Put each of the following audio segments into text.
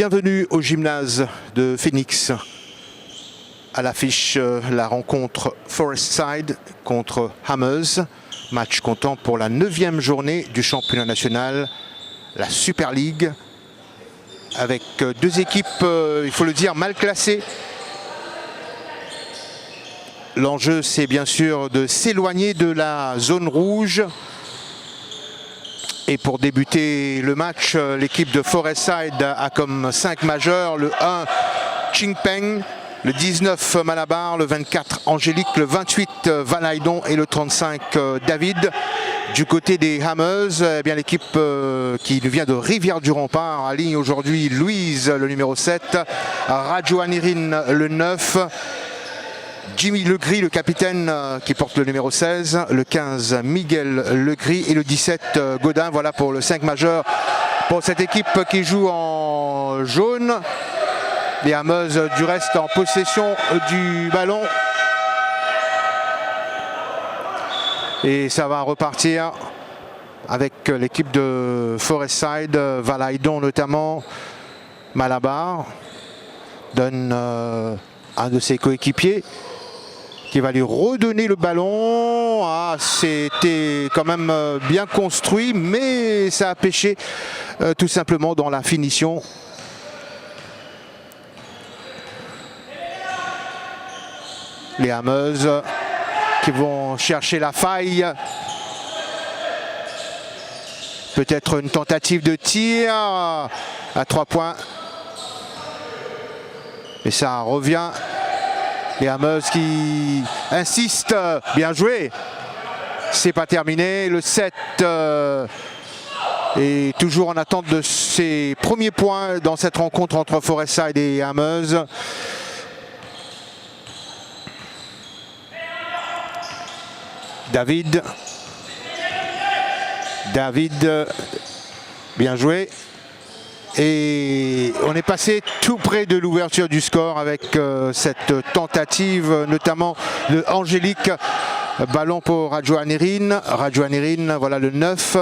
Bienvenue au gymnase de Phoenix. À l'affiche, la rencontre Forestside contre Hammers. Match comptant pour la 9e journée du championnat national, la Super League. Avec deux équipes, il faut le dire, mal classées. L'enjeu, c'est bien sûr de s'éloigner de la zone rouge. Et pour débuter le match, l'équipe de Forestside a comme 5 majeurs le 1 Chingpeng, le 19 Malabar, le 24 Angélique, le 28 Valaidon et le 35 David. Du côté des Hammers, eh bien l'équipe qui vient de Rivière-du-Rempart aligne aujourd'hui Louise, le numéro 7, Rajoanirin, le 9, Jimmy Legris, le capitaine qui porte le numéro 16, le 15 Miguel Legris et le 17 Godin. Voilà pour le 5 majeur pour cette équipe qui joue en jaune. Les Hammers du reste en possession du ballon. Et ça va repartir avec l'équipe de Forestside, Valaidon notamment, Malabar donne un de ses coéquipiers qui va lui redonner le ballon. Ah, c'était quand même bien construit, mais ça a pêché tout simplement dans la finition. Les Hammers qui vont chercher la faille. Peut-être une tentative de tir à 3 points. Et ça revient. Les Hammers qui insistent. Bien joué. C'est pas terminé. Le 7 est toujours en attente de ses premiers points dans cette rencontre entre Forestside et Hammers. David, bien joué. Et on est passé tout près de l'ouverture du score avec cette tentative, notamment de Angélique. Ballon pour Rajoanirin. Rajoanirin, voilà le 9.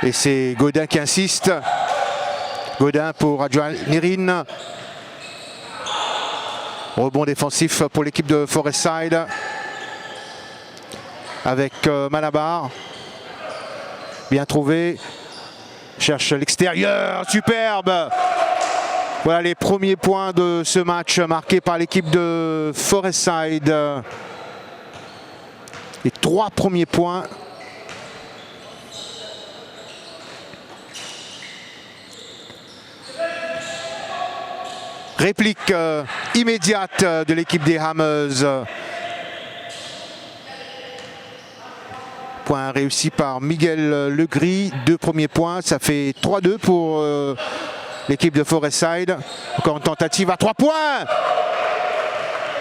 Et c'est Godin qui insiste. Godin pour Rajoanirin. Rebond défensif pour l'équipe de Forestside. Avec Malabar. Bien trouvé. Cherche l'extérieur. Superbe. Voilà les premiers points de ce match marqués par l'équipe de Forestside. Les 3 premiers points. Réplique immédiate de l'équipe des Hammers. Point réussi par Miguel Legris. 2 premiers points. Ça fait 3-2 pour l'équipe de Forestside. Encore une tentative à 3 points.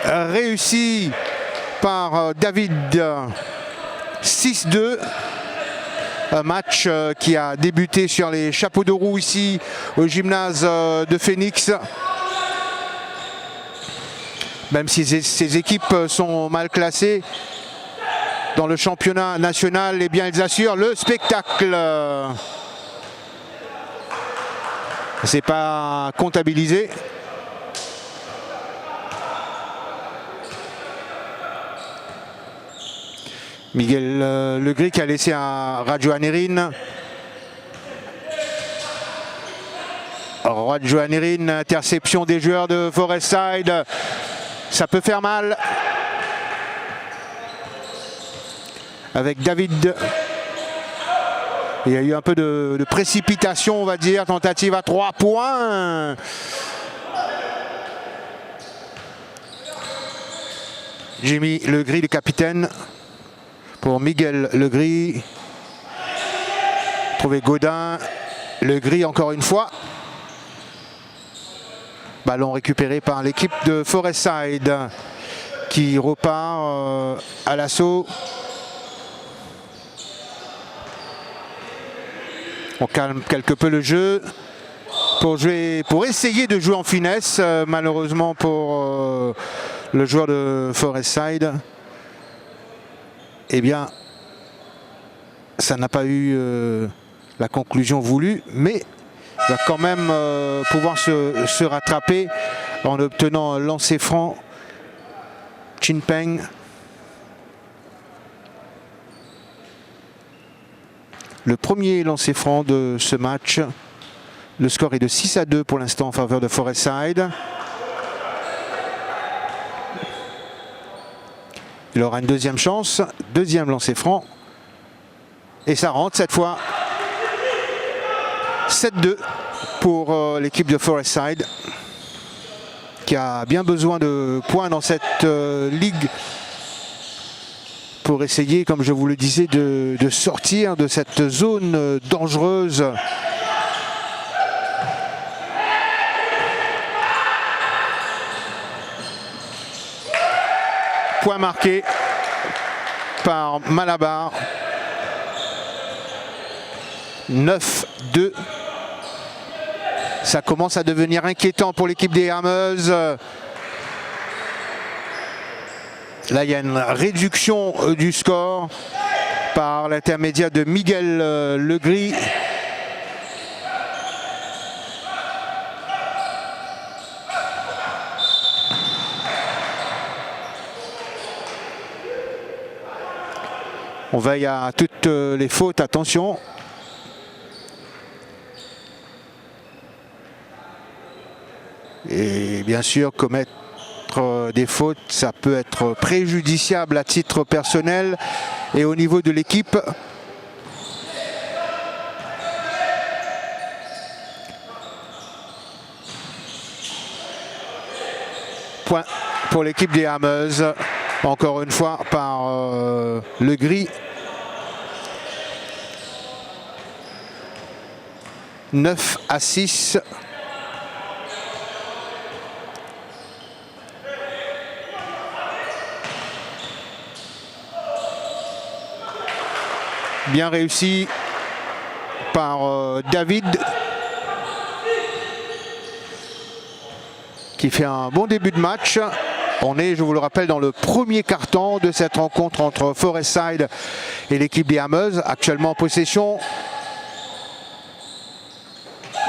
Réussi par David. 6-2. Un match qui a débuté sur les chapeaux de roue ici au gymnase de Phoenix. Même si ces équipes sont mal classées dans le championnat national, eh bien ils assurent le spectacle. C'est pas comptabilisé. Miguel Legris qui a laissé un Rajoanirin. Rajoanirin, interception des joueurs de Forestside. Ça peut faire mal. Avec David. Il y a eu un peu de précipitation, on va dire. Tentative à 3 points. Jimmy Legris, le capitaine. Pour Miguel Legris. Trouvé Godin. Legris encore une fois. Ballon récupéré par l'équipe de Forestside qui repart à l'assaut. On calme quelque peu le jeu pour essayer de jouer en finesse. Malheureusement pour le joueur de Forestside, eh bien ça n'a pas eu la conclusion voulue, mais il va quand même pouvoir se rattraper en obtenant un lancer franc. Chin Peng. Le premier lancer franc de ce match. Le score est de 6-2 pour l'instant en faveur de Forestside. Il aura une deuxième chance, deuxième lancer franc. Et ça rentre cette fois. 7-2 pour l'équipe de Forestside, qui a bien besoin de points dans cette ligue pour essayer, comme je vous le disais, de sortir de cette zone dangereuse. Point marqué par Malabar. 9-2. Ça commence à devenir inquiétant pour l'équipe des Hammers. Là, il y a une réduction du score par l'intermédiaire de Miguel Legris. On veille à toutes les fautes, attention. Et bien sûr, commettre des fautes, ça peut être préjudiciable à titre personnel et au niveau de l'équipe. Point pour l'équipe des Hammers, encore une fois par Legris. 9-6. Bien réussi par David, qui fait un bon début de match. On est, je vous le rappelle, dans le premier quart-temps de cette rencontre entre Forestside et l'équipe des Hammers, actuellement en possession.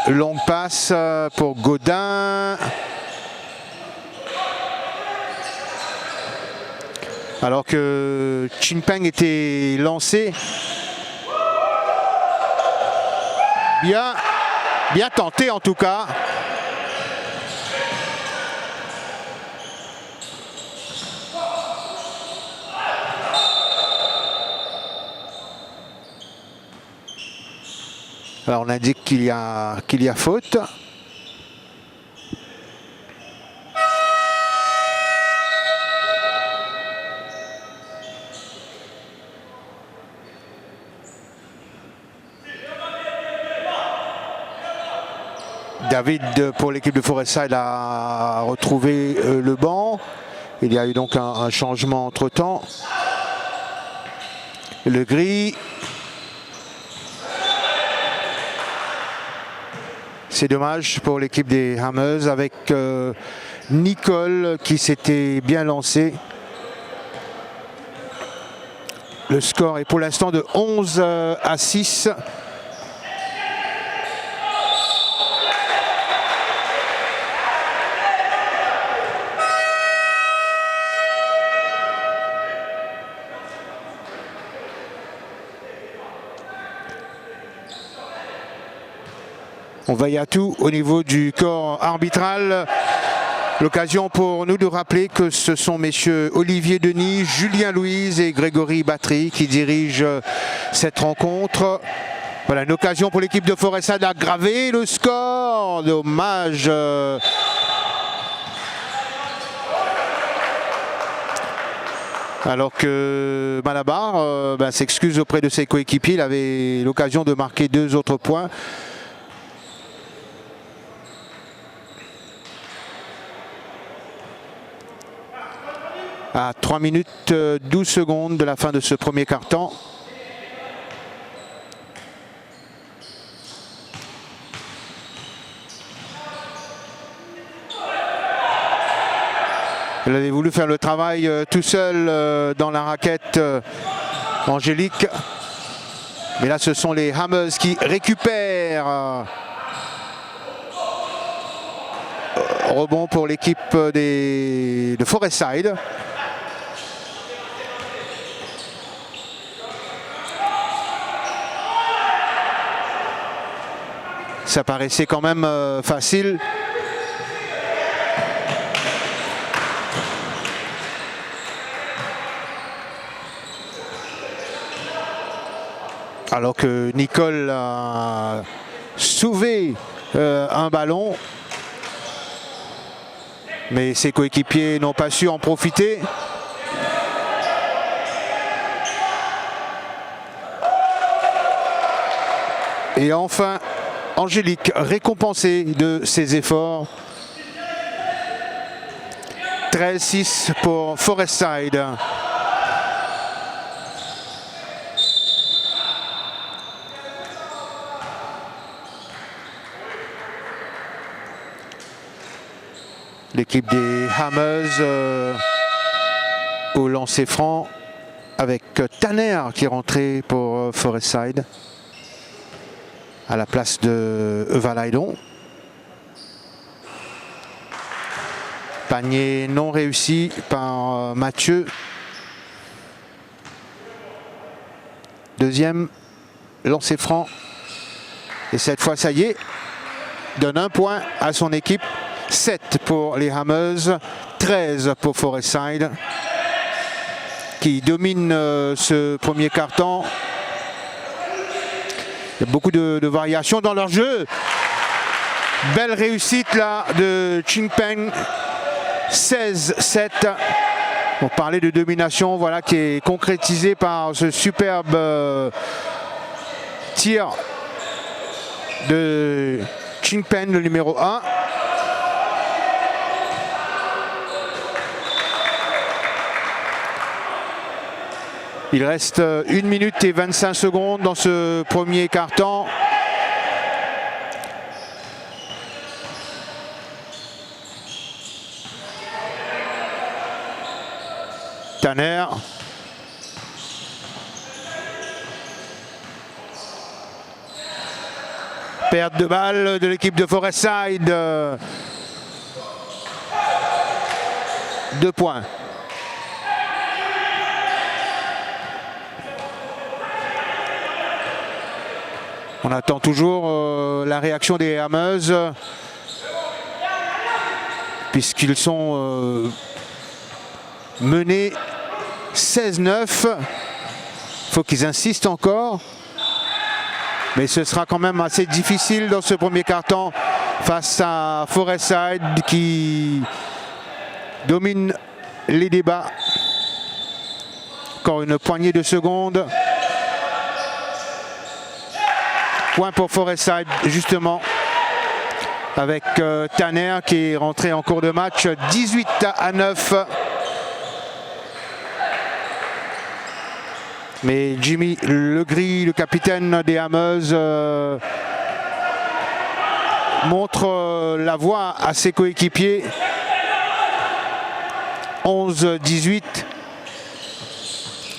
Longue passe pour Godin. Alors que Chin Peng était lancé. Bien tenté en tout cas. Alors on indique qu'il y a faute. David, pour l'équipe de Forestside, a retrouvé le banc. Il y a eu donc un changement entre-temps. Legris. C'est dommage pour l'équipe des Hammers avec Nicole qui s'était bien lancé. Le score est pour l'instant de 11-6. On veille à tout au niveau du corps arbitral. L'occasion pour nous de rappeler que ce sont messieurs Olivier Denis, Julien Louise et Grégory Battery qui dirigent cette rencontre. Voilà une occasion pour l'équipe de Forestside d'aggraver le score. Dommage. Alors que Malabar s'excuse auprès de ses coéquipiers. Il avait l'occasion de marquer 2 autres points. À 3 minutes 12 secondes de la fin de ce premier quart-temps. Elle avait voulu faire le travail tout seul dans la raquette Angélique. Mais là, ce sont les Hammers qui récupèrent. Rebond pour l'équipe de Forestside. Ça paraissait quand même facile. Alors que Nicole a sauvé un ballon. Mais ses coéquipiers n'ont pas su en profiter. Et enfin, Angélique, récompensée de ses efforts. 13-6 pour Forestside. L'équipe des Hammers au lancer franc avec Tanner qui est rentré pour Forestside à la place de Valaydon. Panier non réussi par Mathieu. Deuxième lancer franc. Et cette fois, ça y est, donne un point à son équipe. 7 pour les Hammers, 13 pour Forestside, qui domine ce premier quart-temps. Il y a beaucoup de variations dans leur jeu. Belle réussite là de Qingpeng, 16-7. On parlait de domination, voilà, qui est concrétisée par ce superbe tir de Qingpeng, le numéro 1. Il reste 1 minute et 25 secondes dans ce premier quart-temps. Tanner. Perte de balle de l'équipe de Forestside. 2 points. On attend toujours la réaction des Hammers, puisqu'ils sont menés 16-9. Il faut qu'ils insistent encore. Mais ce sera quand même assez difficile dans ce premier quart-temps face à Forestside qui domine les débats. Encore une poignée de secondes. Point pour Forestside justement avec Tanner qui est rentré en cours de match. 18-9. Mais Jimmy Legris, le capitaine des Hammers, montre la voie à ses coéquipiers. 11-18.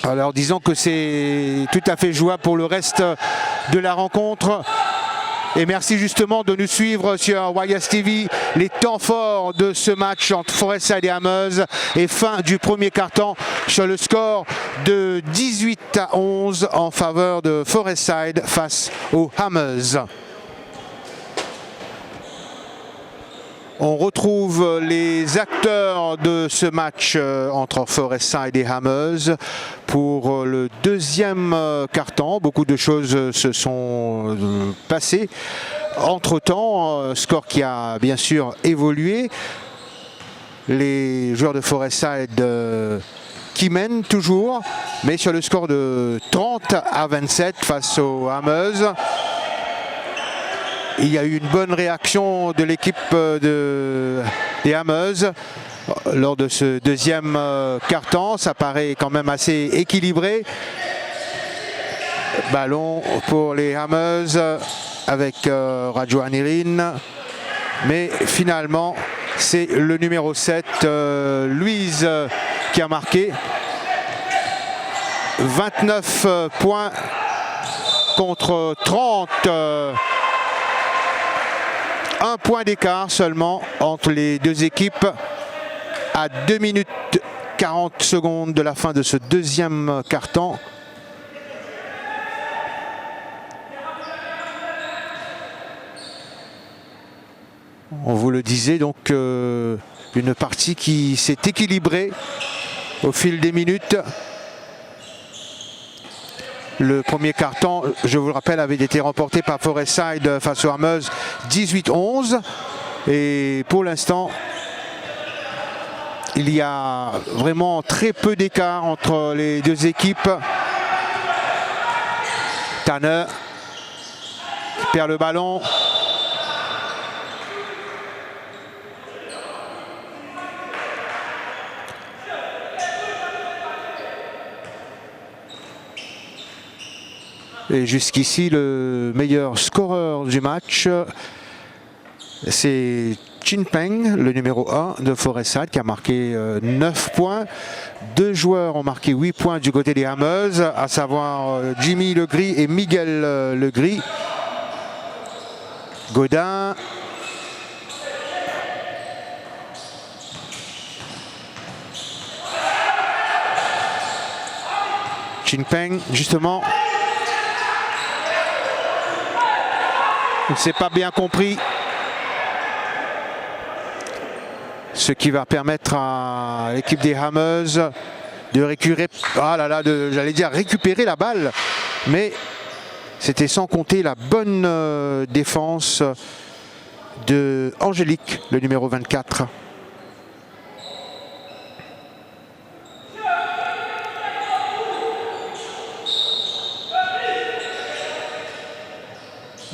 Alors disons que c'est tout à fait jouable pour le reste de la rencontre. Et merci justement de nous suivre sur YS TV. Les temps forts de ce match entre Forestside et Hammers et fin du premier quart-temps sur le score de 18-11 en faveur de Forestside face aux Hammers. On retrouve les acteurs de ce match entre Forestside et Hammers pour le deuxième quart-temps. Beaucoup de choses se sont passées. Entre-temps, score qui a bien sûr évolué. Les joueurs de Forestside qui mènent toujours, mais sur le score de 30-27 face aux Hammers. Il y a eu une bonne réaction de l'équipe des Hammers lors de ce deuxième quart-temps. Ça paraît quand même assez équilibré. Ballon pour les Hammers avec Radjo Anirin. Mais finalement, c'est le numéro 7, Louise, qui a marqué. 29 points contre 30. Un point d'écart seulement entre les deux équipes à 2 minutes 40 secondes de la fin de ce deuxième quart-temps. On vous le disait, donc une partie qui s'est équilibrée au fil des minutes. Le premier quart-temps, je vous le rappelle, avait été remporté par Forestside face aux Hammers 18-11. Et pour l'instant, il y a vraiment très peu d'écart entre les deux équipes. Tanner qui perd le ballon. Et jusqu'ici, le meilleur scoreur du match, c'est Chin Peng, le numéro 1 de Forestside, qui a marqué 9 points. Deux joueurs ont marqué 8 points du côté des Hammers, à savoir Jimmy Legris et Miguel Legris. Godin. Chin Peng, justement. Il ne s'est pas bien compris. Ce qui va permettre à l'équipe des Hammers de récupérer, j'allais dire récupérer la balle, mais c'était sans compter la bonne défense de Angélique, le numéro 24.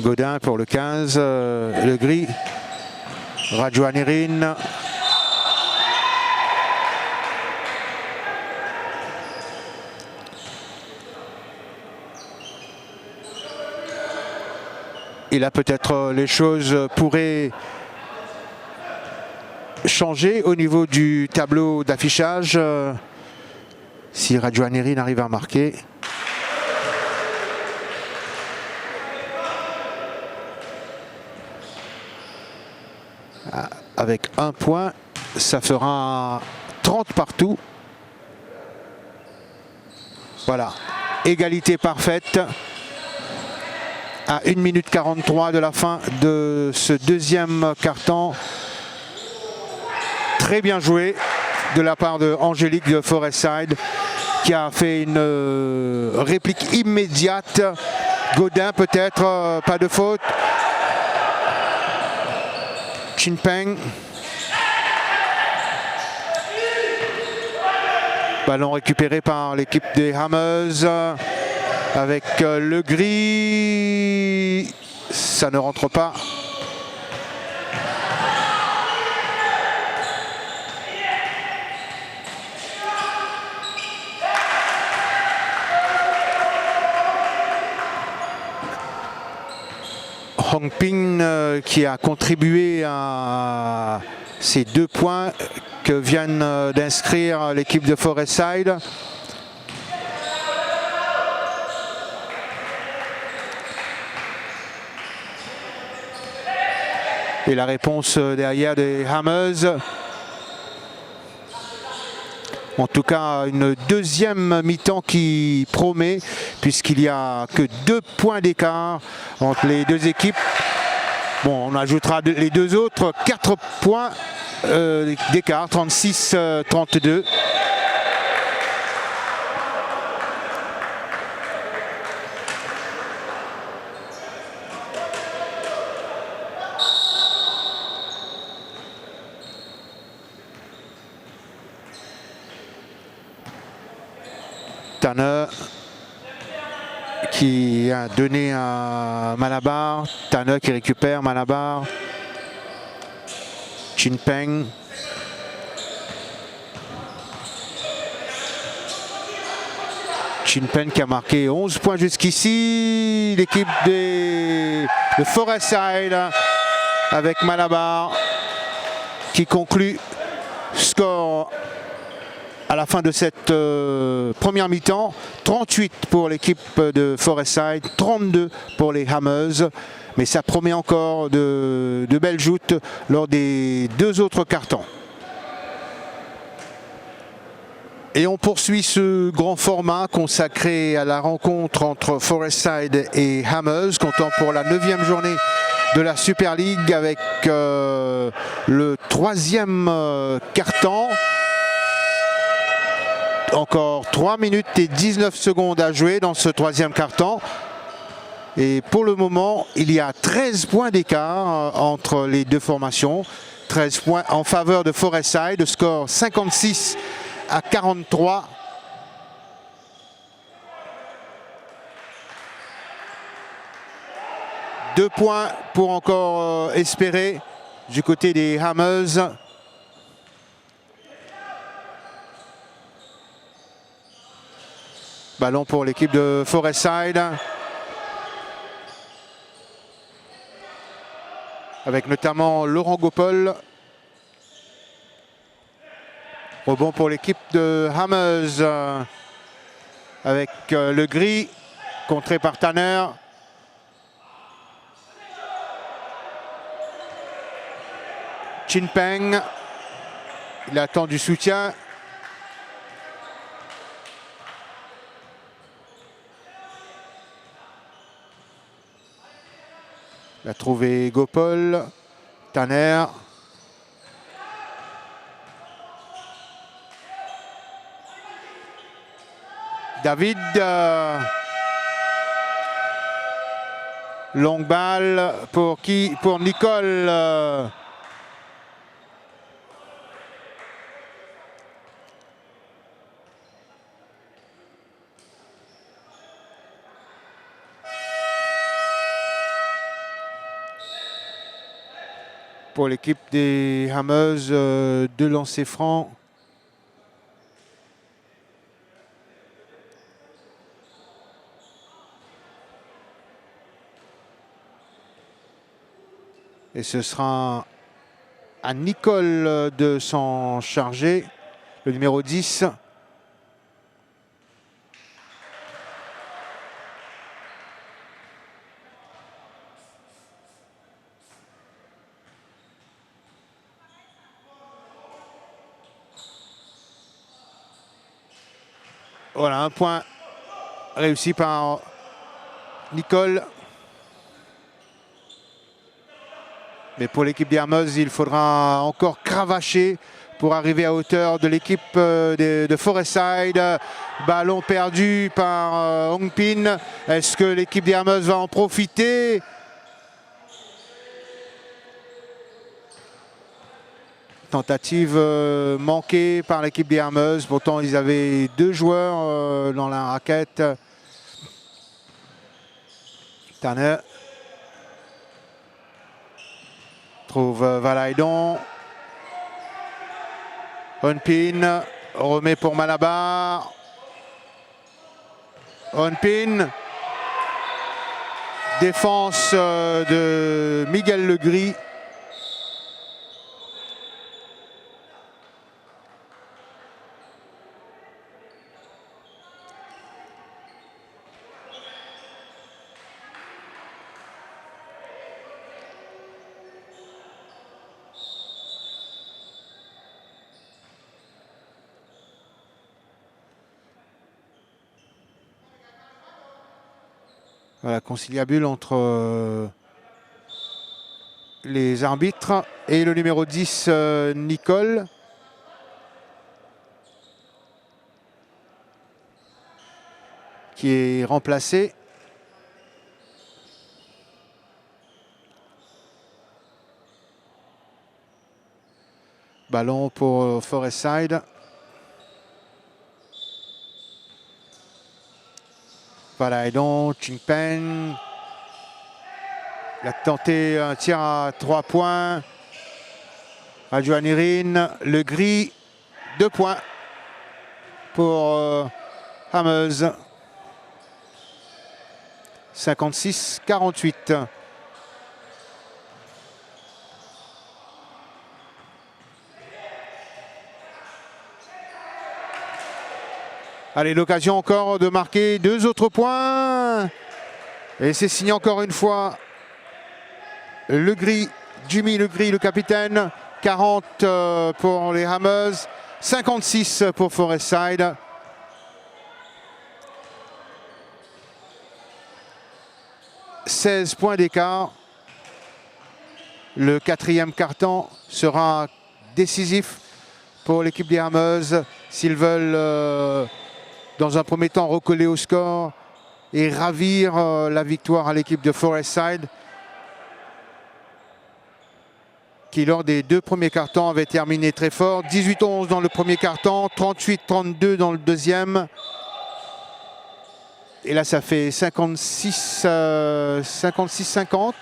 Godin pour le 15, Legris, Rajoanirin. Et là, peut-être les choses pourraient changer au niveau du tableau d'affichage si Rajoanirin arrive à marquer. Avec un point, ça fera 30 partout. Voilà, égalité parfaite. À 1 minute 43 de la fin de ce deuxième quart-temps. Très bien joué de la part de Angélique de Forestside, qui a fait une réplique immédiate. Godin peut-être, pas de faute. Chin Peng. Ballon récupéré par l'équipe des Hammers. Avec Legris, ça ne rentre pas. Hong Ping qui a contribué à ces 2 points que viennent d'inscrire l'équipe de Forestside. Et la réponse derrière des Hammers. En tout cas, une deuxième mi-temps qui promet, puisqu'il n'y a que 2 points d'écart entre les deux équipes. Bon, on ajoutera les deux autres, 4 points d'écart, 36-32. Tanner qui a donné à Malabar, Tanner qui récupère Malabar, Chin Peng. Chin Peng qui a marqué 11 points jusqu'ici, l'équipe de Forestside avec Malabar qui conclut score à la fin de cette première mi-temps. 38 pour l'équipe de Forestside, 32 pour les Hammers. Mais ça promet encore de belles joutes lors des deux autres cartons. Et on poursuit ce grand format consacré à la rencontre entre Forestside et Hammers, comptant pour la 9e journée de la Super League avec le 3e carton. Encore 3 minutes et 19 secondes à jouer dans ce 3e carton. Et pour le moment, il y a 13 points d'écart entre les deux formations. 13 points en faveur de Forestside, score 56 à 43. Deux points pour encore espérer du côté des Hammers. Ballon pour l'équipe de Forestside. Avec notamment Laurent Gopol. Rebond pour l'équipe de Hammers. Avec le gris, contré par Tanner. Chin Peng, il attend du soutien. Il a trouvé Gopol, Tanner. David, longue balle pour qui? Pour Nicole. Pour l'équipe des Hammers, 2 lancers francs. Et ce sera à Nicole de s'en charger, le numéro 10. Voilà, un point réussi par Nicole. Mais pour l'équipe des Hammers, il faudra encore cravacher pour arriver à hauteur de l'équipe de Forestside. Ballon perdu par Hong Pin. Est-ce que l'équipe des Hammers va en profiter? Tentative manquée par l'équipe des Hammers. Pourtant, ils avaient 2 joueurs dans la raquette. Tanner trouve Valaydon. Onpin remet pour Malabar. Onpin. Défense de Miguel Legris. Voilà, conciliabule entre les arbitres et le numéro 10, Nicole. Qui est remplacé. Ballon pour Forestside. Valaydon, Chin Peng. Il a tenté un tir à 3 points. Rajuanirin, le gris, 2 points pour Hammers. 56-48. Allez, l'occasion encore de marquer 2 autres points. Et c'est signé encore une fois Legris, Jimmy Legris, le capitaine. 40 pour les Hammers, 56 pour Forestside. « 16 points d'écart. Le 4e quart-temps sera décisif pour l'équipe des Hammers s'ils veulent, dans un premier temps, recoller au score et ravir la victoire à l'équipe de Forestside, qui lors des 2 premiers quart-temps avait terminé très fort. 18-11 dans le premier quart-temps, 38-32 dans le deuxième. Et là, ça fait 56-50.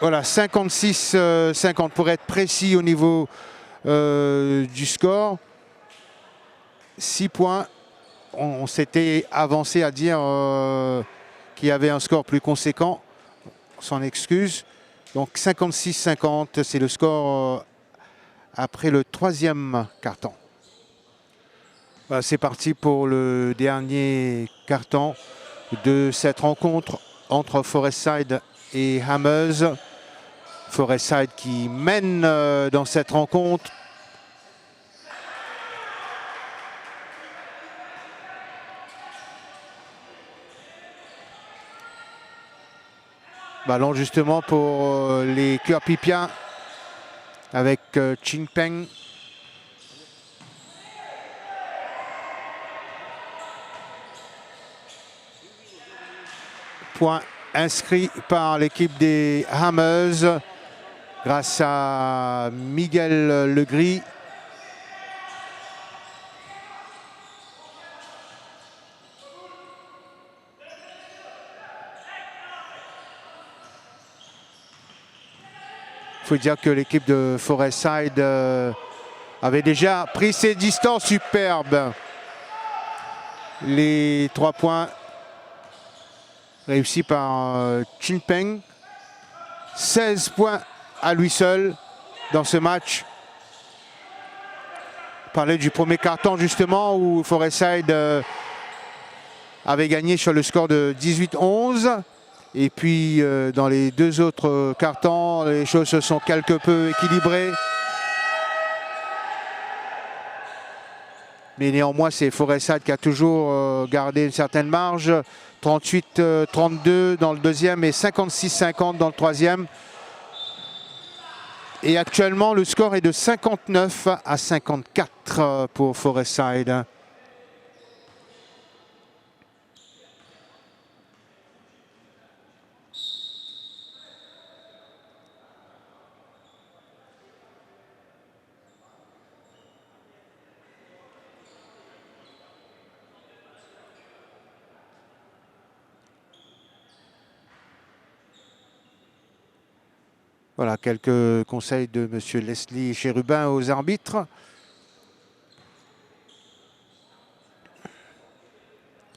Voilà, 56-50 pour être précis au niveau du score. 6 points. On s'était avancé à dire qu'il y avait un score plus conséquent. On s'en excuse. Donc 56-50, c'est le score après le 3e quart-temps. Voilà, c'est parti pour le dernier quart-temps de cette rencontre entre Forestside et Hammers. Forestside qui mène dans cette rencontre. Ballon justement pour les Curepipiens avec Ching Peng. Point inscrit par l'équipe des Hammers grâce à Miguel Legris. Il faut dire que l'équipe de Forestside avait déjà pris ses distances superbes. Les 3 points réussis par Ching Peng. 16 points à lui seul dans ce match. On parlait du premier quart-temps justement où Forestside avait gagné sur le score de 18-11. Et puis dans les 2 autres quart-temps, les choses se sont quelque peu équilibrées. Mais néanmoins, c'est Forestside qui a toujours gardé une certaine marge. 38-32 dans le deuxième et 56-50 dans le troisième. Et actuellement, le score est de 59-54 pour Forestside. Voilà, quelques conseils de M. Leslie Chérubin aux arbitres.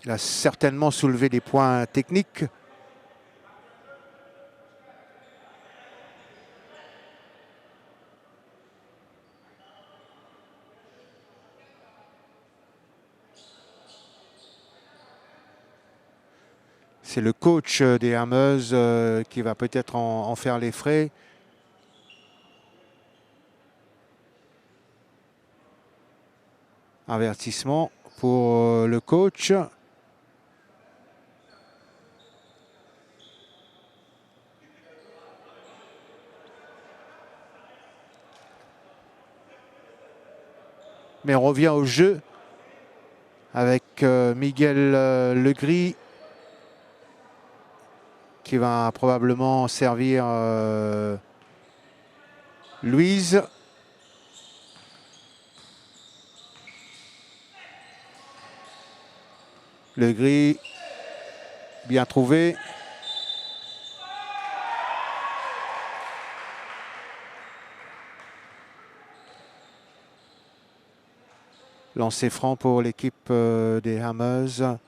Il a certainement soulevé des points techniques. C'est le coach des Hammers qui va peut-être en faire les frais. Avertissement pour le coach. Mais on revient au jeu avec Miguel Legris qui va probablement servir Louise. Legris, bien trouvé. Lancer franc pour l'équipe des Hammers.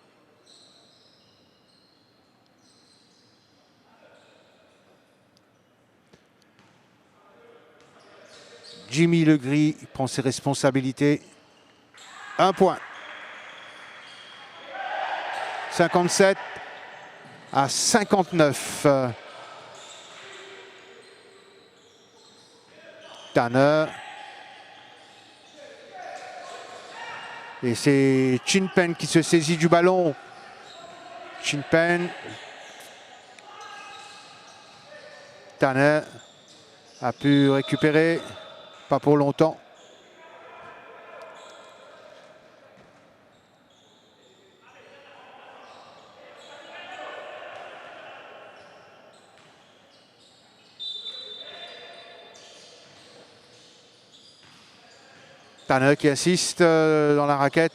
Jimmy Legris prend ses responsabilités. 1 point. 57 à 59. Tanner. Et c'est Chin Pen qui se saisit du ballon. Chin Pen. Tanner a pu récupérer. Pas pour longtemps. Tanner qui assiste dans la raquette.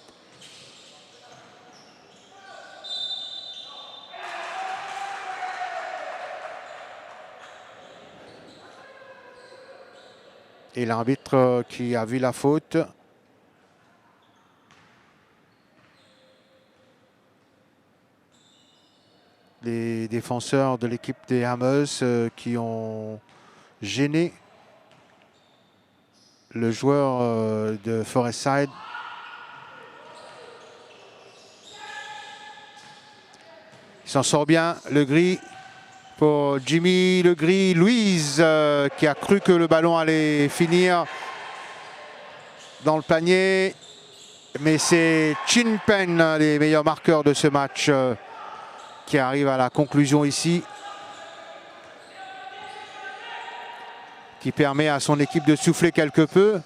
Et l'arbitre qui a vu la faute. Les défenseurs de l'équipe des Hammers qui ont gêné le joueur de Forestside. Il s'en sort bien, Legris. Pour Jimmy Legris, Louise qui a cru que le ballon allait finir dans le panier. Mais c'est Chin Pen, l'un des meilleurs marqueurs de ce match, qui arrive à la conclusion ici. Qui permet à son équipe de souffler quelque peu.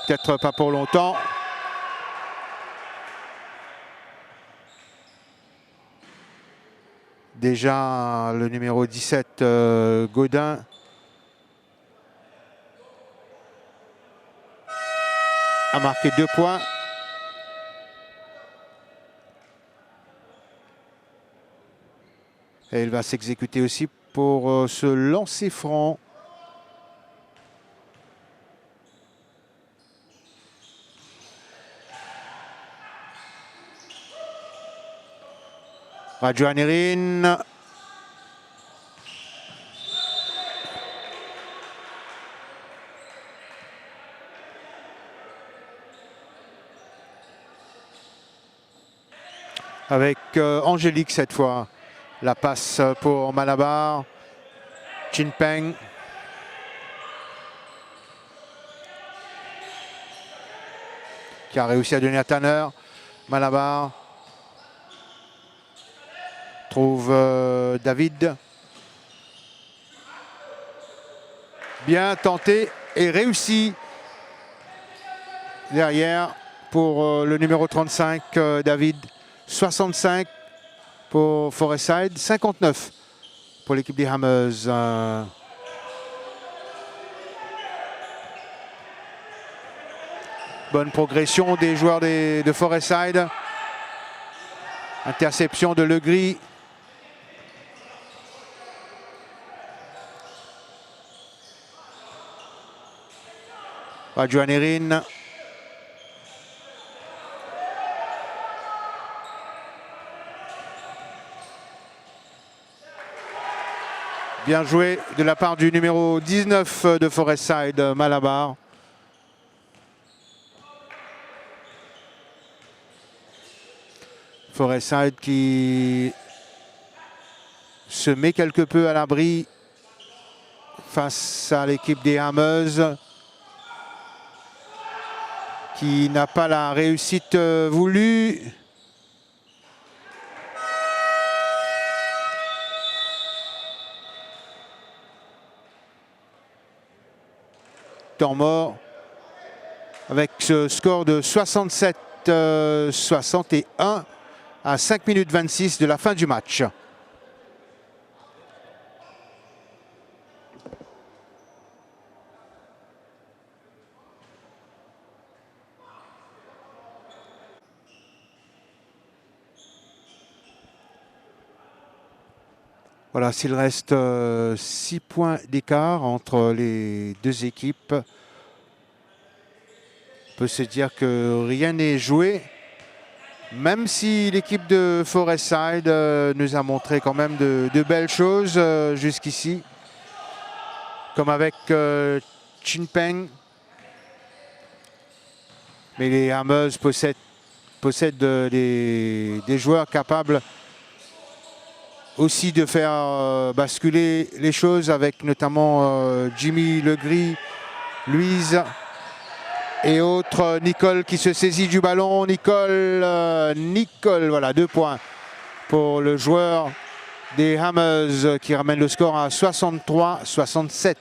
Peut-être pas pour longtemps. Déjà le numéro 17, Gaudin. A marqué 2 points. Et il va s'exécuter aussi pour ce lancer franc. Rajuanerin. Avec Angélique cette fois. La passe pour Malabar. Chin Peng. Qui a réussi à donner à Tanner. Malabar. Trouve David. Bien tenté et réussi. Derrière pour le numéro 35, David. 65 pour Forestside, 59 pour l'équipe des Hammers. Bonne progression des joueurs de Forestside. Interception de Legris. Rajuanerin. Bien joué de la part du numéro 19 de Forestside, Malabar. Forestside qui se met quelque peu à l'abri face à l'équipe des Hammers, qui n'a pas la réussite voulue. Temps mort avec ce score de 67-61 à 5 minutes 26 de la fin du match. Voilà, s'il reste 6 points d'écart entre les deux équipes, peut se dire que rien n'est joué, même si l'équipe de Forestside nous a montré quand même de belles choses jusqu'ici, comme avec Chin Peng. Mais les Hammers possèdent des joueurs capables aussi de faire basculer les choses, avec notamment Jimmy Legris, Louise et autres. Nicole qui se saisit du ballon. Nicole, voilà, 2 points pour le joueur des Hammers qui ramène le score à 63-67.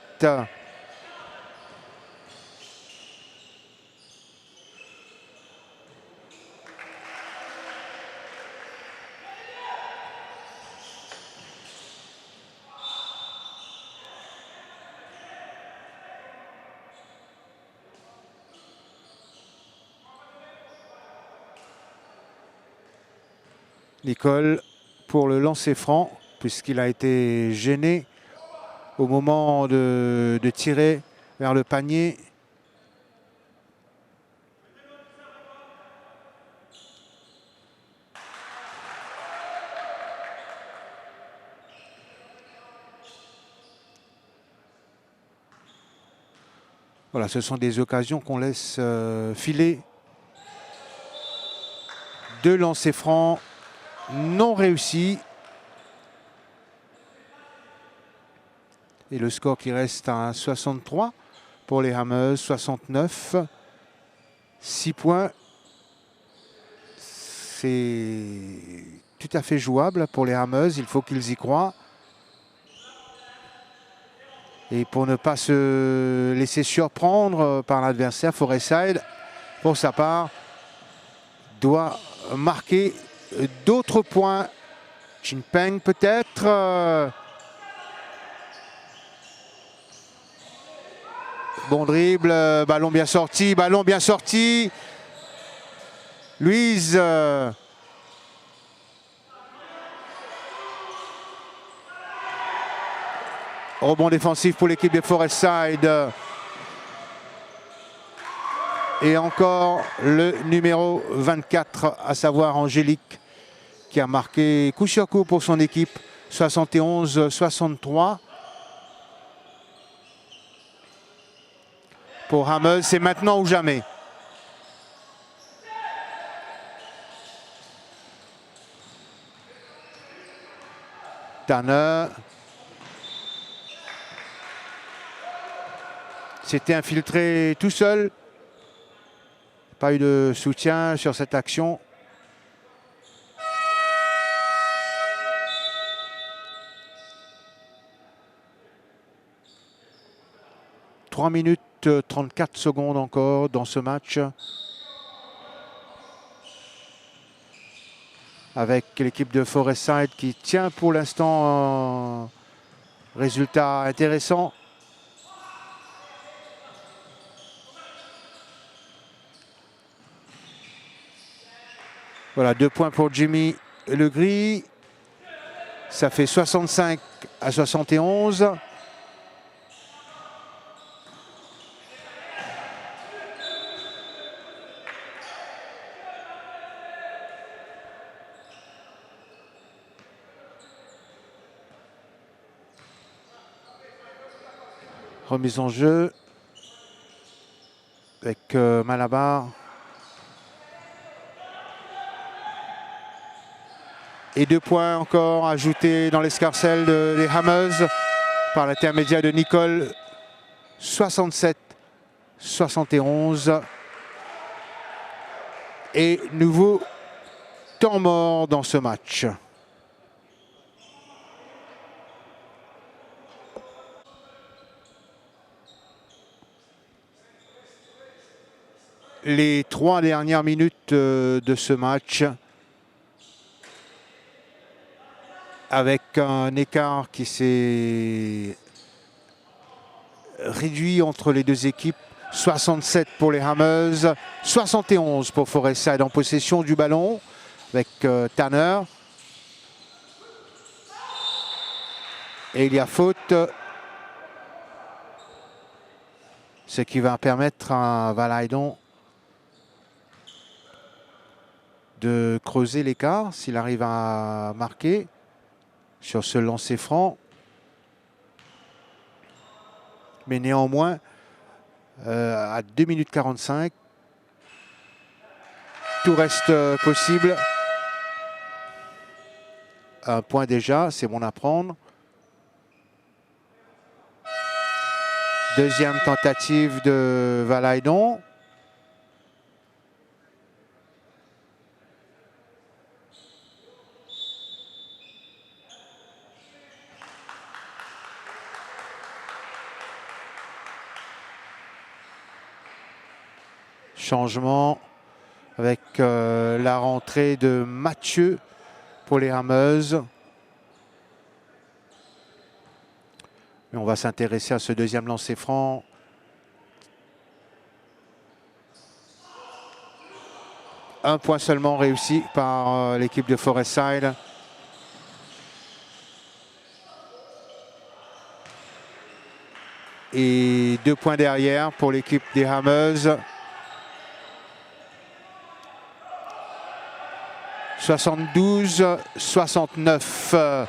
Nicole pour le lancer franc, puisqu'il a été gêné au moment de tirer vers le panier. Voilà, ce sont des occasions qu'on laisse filer. 2 lancers francs non réussis. Et le score qui reste à 63 pour les Hammers, 69. 6 points. C'est tout à fait jouable pour les Hammers. Il faut qu'ils y croient. Et pour ne pas se laisser surprendre par l'adversaire, Forestside, pour sa part, doit marquer d'autres points. Chin Peng peut-être. Bon dribble, ballon bien sorti, ballon bien sorti. Louise. Rebond défensif pour l'équipe de Forestside. Et encore le numéro 24, à savoir Angélique, qui a marqué coup sur coup pour son équipe, 71-63. Pour Hammers, c'est maintenant ou jamais. Tanner s'était infiltré tout seul. Pas eu de soutien sur cette action. « 3 minutes 34 secondes encore dans ce match. Avec l'équipe de Forestside qui tient pour l'instant un résultat intéressant. Voilà, 2 points pour Jimmy Legris. Ça fait 65-71. Remise en jeu avec Malabar. Et 2 points encore ajoutés dans l'escarcelle des Hammers par l'intermédiaire de Nicole. 67-71. Et nouveau temps mort dans ce match. Les 3 dernières minutes de ce match, avec un écart qui s'est réduit entre les deux équipes. 67 pour les Hammers, 71 pour Forestside en possession du ballon avec Tanner. Et il y a faute, ce qui va permettre à Valaydon de creuser l'écart s'il arrive à marquer sur ce lancer franc. Mais néanmoins, à 2 minutes 45, tout reste possible. Un point déjà, c'est bon à prendre. Deuxième tentative de Valaydon. Changement avec la rentrée de Mathieu pour les Hameuses. Et on va s'intéresser à ce deuxième lancer franc. Un point seulement réussi par l'équipe de Forestside. Et 2 points derrière pour l'équipe des Hameuses. 72-69.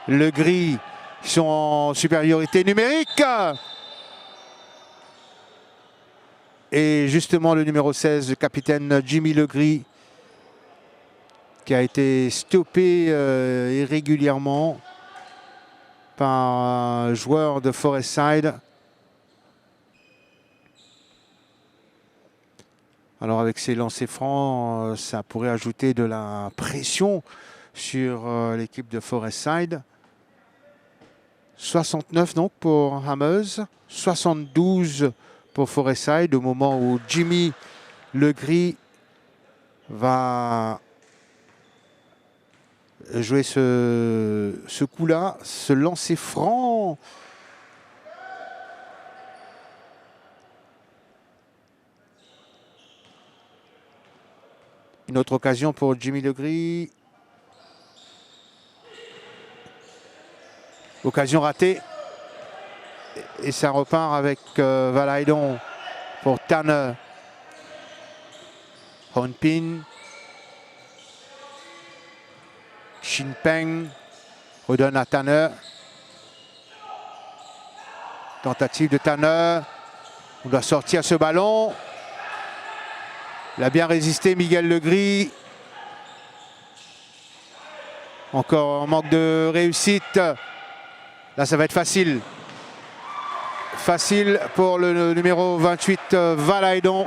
Le gris sont en supériorité numérique. Et justement le numéro 16, le capitaine Jimmy Legris, qui a été stoppé irrégulièrement par un joueur de Forestside. Alors avec ces lancers francs, ça pourrait ajouter de la pression sur l'équipe de Forestside. 69 donc pour Hameuses, 72 pour Forestside au moment où Jimmy Legris va jouer ce coup-là, ce lancer franc. Une autre occasion pour Jimmy Legris. Occasion ratée. Et ça repart avec Valaydon pour Tanner. Honpin. Shinpeng redonne à Tanner. Tentative de Tanner. On doit sortir ce ballon. Il a bien résisté Miguel Legris. Encore un manque de réussite. Là, ça va être facile. Facile pour le numéro 28, Valaydon.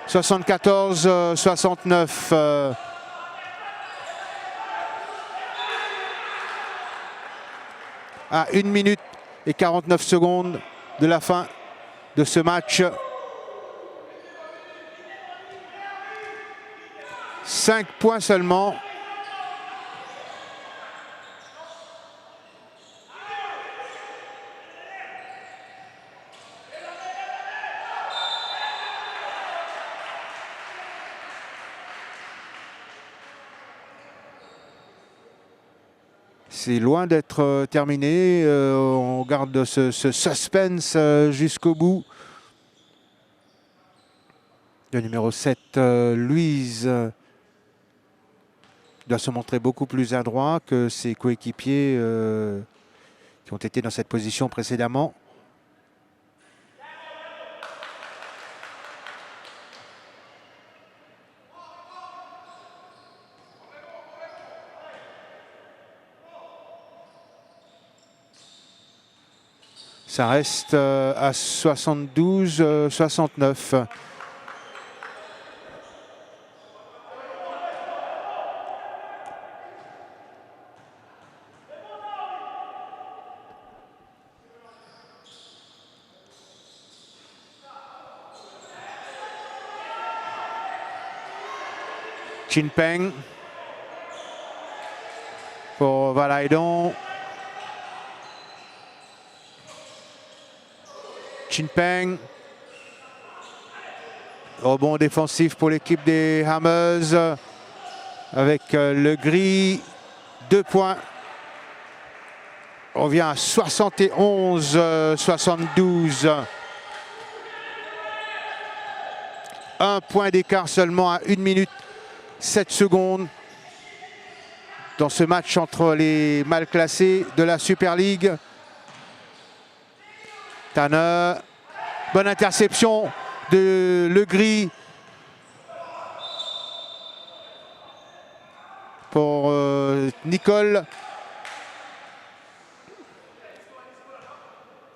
74-69. À 1 minute et 49 secondes de la fin de ce match. 5 points seulement. C'est loin d'être terminé. On garde ce suspense jusqu'au bout. Le numéro 7, Louise, doit se montrer beaucoup plus adroit que ses coéquipiers qui ont été dans cette position précédemment. Ça reste à 72-69. Shinpeng pour Valaydon. Shinpeng. Rebond défensif pour l'équipe des Hameuses avec Legris. 2 points. On revient à 71-72. Un point d'écart seulement à 1 minute 7 secondes dans ce match entre les mal classés de la Super League. Tanner, bonne interception de Legris pour Nicole.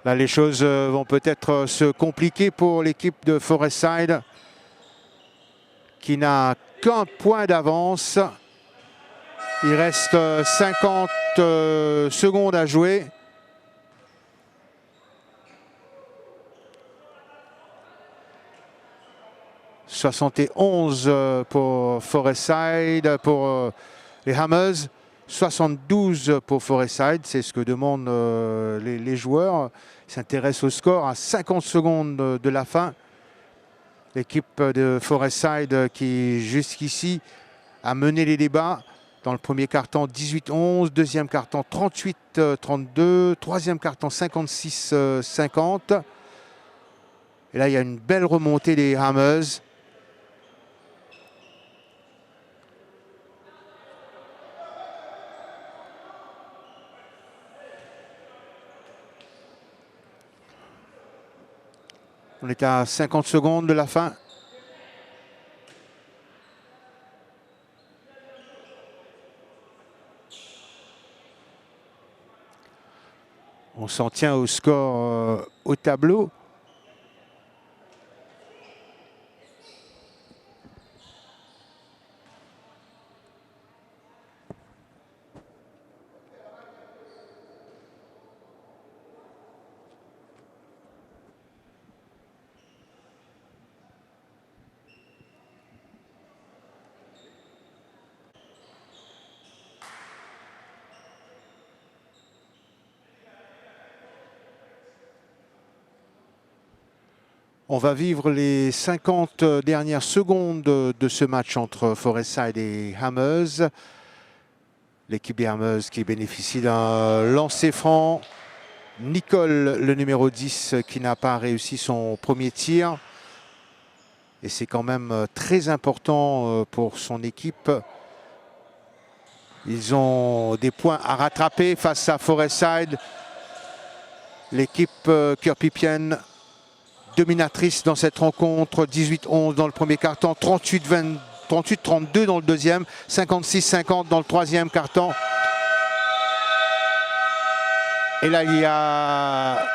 Là, les choses vont peut-être se compliquer pour l'équipe de Forestside qui n'a qu'un point d'avance. Il reste 50 secondes à jouer. « 71 pour Forestside, pour les Hammers. 72 pour Forestside, c'est ce que demandent les joueurs. Ils s'intéressent au score à 50 secondes de la fin. L'équipe de Forestside qui jusqu'ici a mené les débats. Dans le premier quart-temps 18-11, deuxième quart-temps 38-32, troisième quart-temps 56-50. Et là, il y a une belle remontée des Hammers. On est à 50 secondes de la fin. On s'en tient au score au tableau. On va vivre les 50 dernières secondes de ce match entre Forestside et Hammers. L'équipe des Hammers qui bénéficie d'un lancer franc. Nicole, le numéro 10, qui n'a pas réussi son premier tir. Et c'est quand même très important pour son équipe. Ils ont des points à rattraper face à Forestside. L'équipe curpipienne dominatrice dans cette rencontre, 18-11 dans le premier quart-temps, 38-32 dans le deuxième, 56-50 dans le troisième quart-temps. Et là, il y a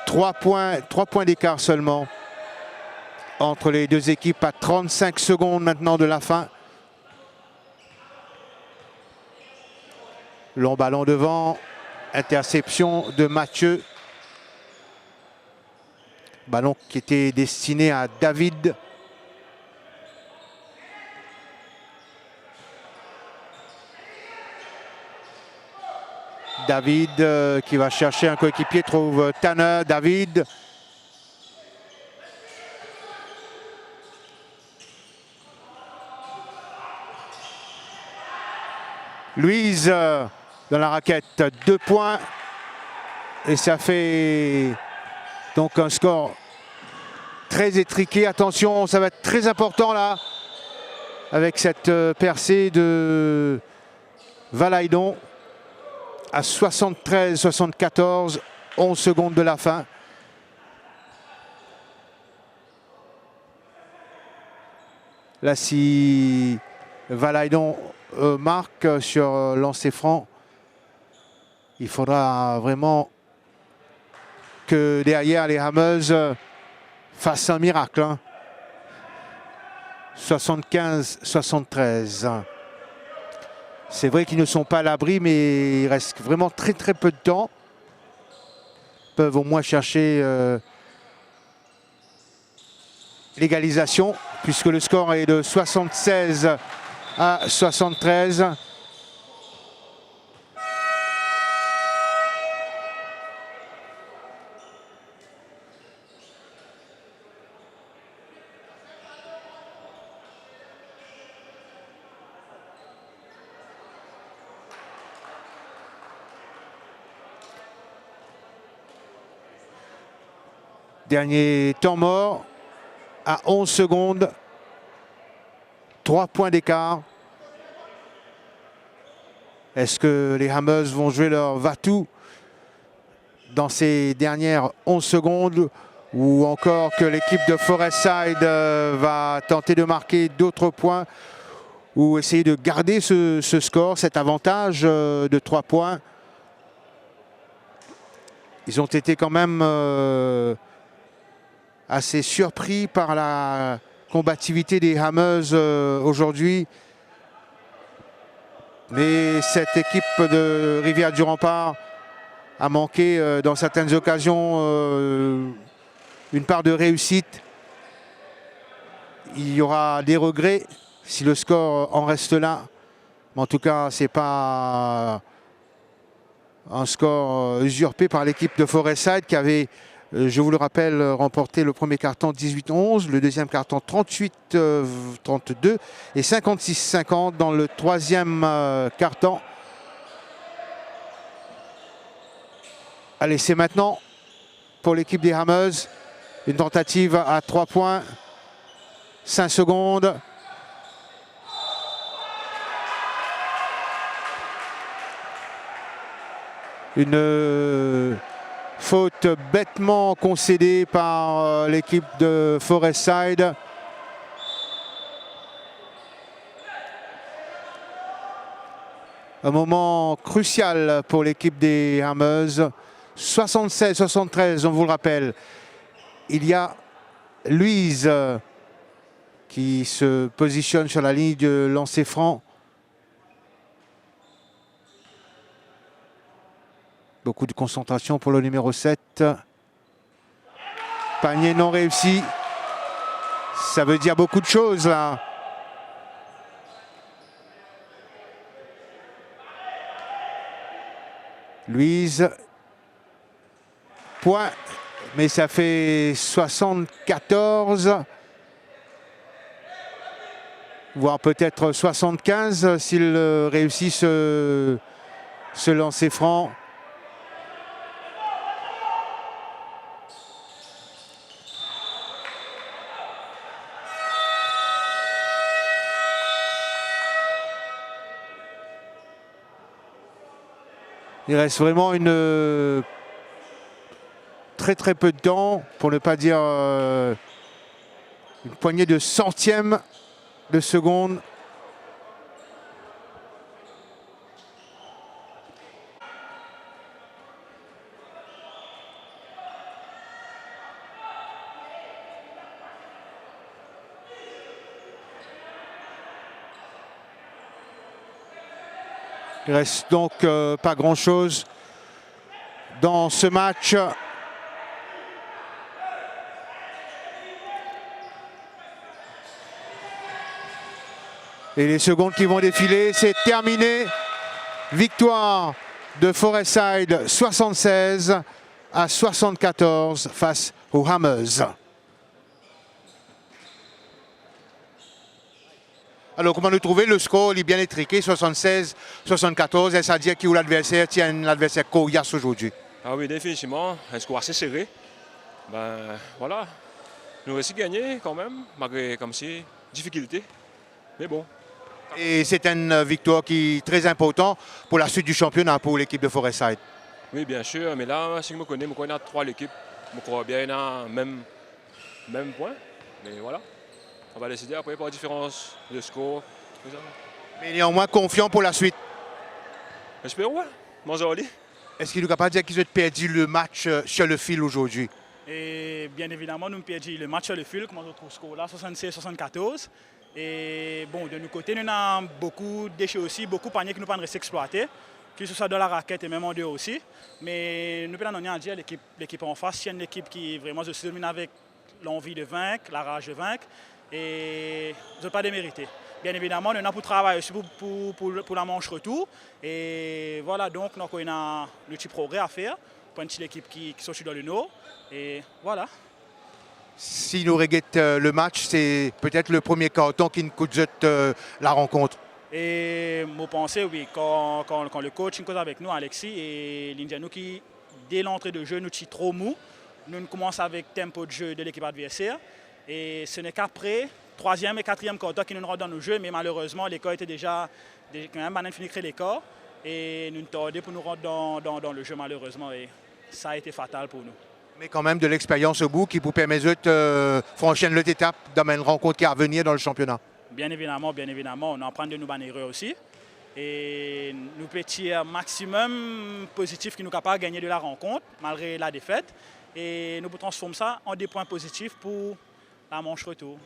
3 points d'écart seulement entre les deux équipes à 35 secondes maintenant de la fin. Long ballon devant, interception de Mathieu. Ballon qui était destiné à David. David qui va chercher un coéquipier, trouve Tanner. David. Louise dans la raquette, 2 points. Et ça fait donc un score très étriqué. Attention, ça va être très important là, avec cette percée de Valaidon à 73-74, 11 secondes de la fin. Là, si Valaidon marque sur lancer franc, il faudra vraiment que derrière les Hammers fassent un miracle. 75-73. C'est vrai qu'ils ne sont pas à l'abri, mais il reste vraiment très peu de temps. Ils peuvent au moins chercher l'égalisation, puisque le score est de 76 à 73. Dernier temps mort. à 11 secondes. 3 points d'écart. Est-ce que les Hammers vont jouer leur va-tout dans ces dernières 11 secondes ou encore que l'équipe de Forestside va tenter de marquer d'autres points ou essayer de garder ce score, cet avantage de 3 points. Ils ont été quand même assez surpris par la combativité des Hammers aujourd'hui. Mais cette équipe de Rivière-du-Rempart a manqué dans certaines occasions une part de réussite. Il y aura des regrets si le score en reste là. Mais en tout cas, ce n'est pas un score usurpé par l'équipe de Forestside qui avait, je vous le rappelle, remporté le premier carton 18-11, le deuxième carton 38-32 et 56-50 dans le troisième carton. Allez, c'est maintenant pour l'équipe des Hammers. Une tentative à 3 points. 5 secondes. Une faute bêtement concédée par l'équipe de Forestside. Un moment crucial pour l'équipe des Hammers. 76-73, on vous le rappelle. Il y a Louise qui se positionne sur la ligne de lancer franc. Beaucoup de concentration pour le numéro 7. Panier non réussi. Ça veut dire beaucoup de choses là. Louise. Point. Mais ça fait 74. Voire peut-être 75 s'il réussit ce lancer franc. Il reste vraiment une très peu de temps, pour ne pas dire une poignée de centièmes de seconde. Il reste donc pas grand-chose dans ce match. Et les secondes qui vont défiler, c'est terminé. Victoire de Forestside 76-74 face aux Hammers. Alors, comment nous trouver le score? Il est bien étriqué, 76-74. Est-ce à dire que l'adversaire tient l'adversaire coriace aujourd'hui? Ah oui, définitivement. Un score assez serré. Ben voilà. Nous réussi gagner quand même, malgré comme si difficulté. Mais bon. Et c'est une victoire qui est très importante pour la suite du championnat pour l'équipe de Forestside. Oui, bien sûr. Mais là, si je me connais 3 l'équipe. Je crois bien à même point. Mais voilà. On va décider après par la différence de score. Mais néanmoins confiant pour la suite. J'espère, ouais. Bonjour. Est-ce qu'il est capable de dire qu'ils ont perdu le match sur le fil aujourd'hui? Et bien évidemment, nous avons perdu le match sur le fil, comme on retrouve ce score là, 76-74. Et bon, de notre côté, nous avons beaucoup de déchets aussi, beaucoup de paniers qui nous pas resté exploiter, que ce soit dans la raquette et même en dehors aussi. Mais nous pouvons en dire l'équipe en face, c'est une équipe qui vraiment se domine avec l'envie de vaincre, la rage de vaincre. Et je ne pas démériter. Bien évidemment, nous avons pour travailler aussi pour la manche retour. Et voilà, donc nous avons un petit progrès à faire pour une petite équipe qui sont dans le nord. Et voilà. Si nous regardons le match, c'est peut-être le premier carton qui nous coûte la rencontre. Et je pense, oui, quand le coach est avec nous, Alexis, et l'Indiano qui, dès l'entrée de jeu, nous est trop mou. Nous commençons avec le tempo de jeu de l'équipe adversaire. Et ce n'est qu'après, 3e et 4e quart-temps qui nous rentrent dans nos jeux, mais malheureusement, l'écart était déjà quand même fini de créer l'écart. Et nous tardons pour nous rentrer dans le jeu, malheureusement. Et ça a été fatal pour nous. Mais quand même de l'expérience au bout qui vous permet de franchir l'autre étape dans une rencontre qui est à venir dans le championnat. Bien évidemment, on en prend de nos bonnes erreurs aussi. Et nous petit maximum positif qui nous capable de gagner de la rencontre, malgré la défaite. Et nous transformons ça en des points positifs pour la manche retour.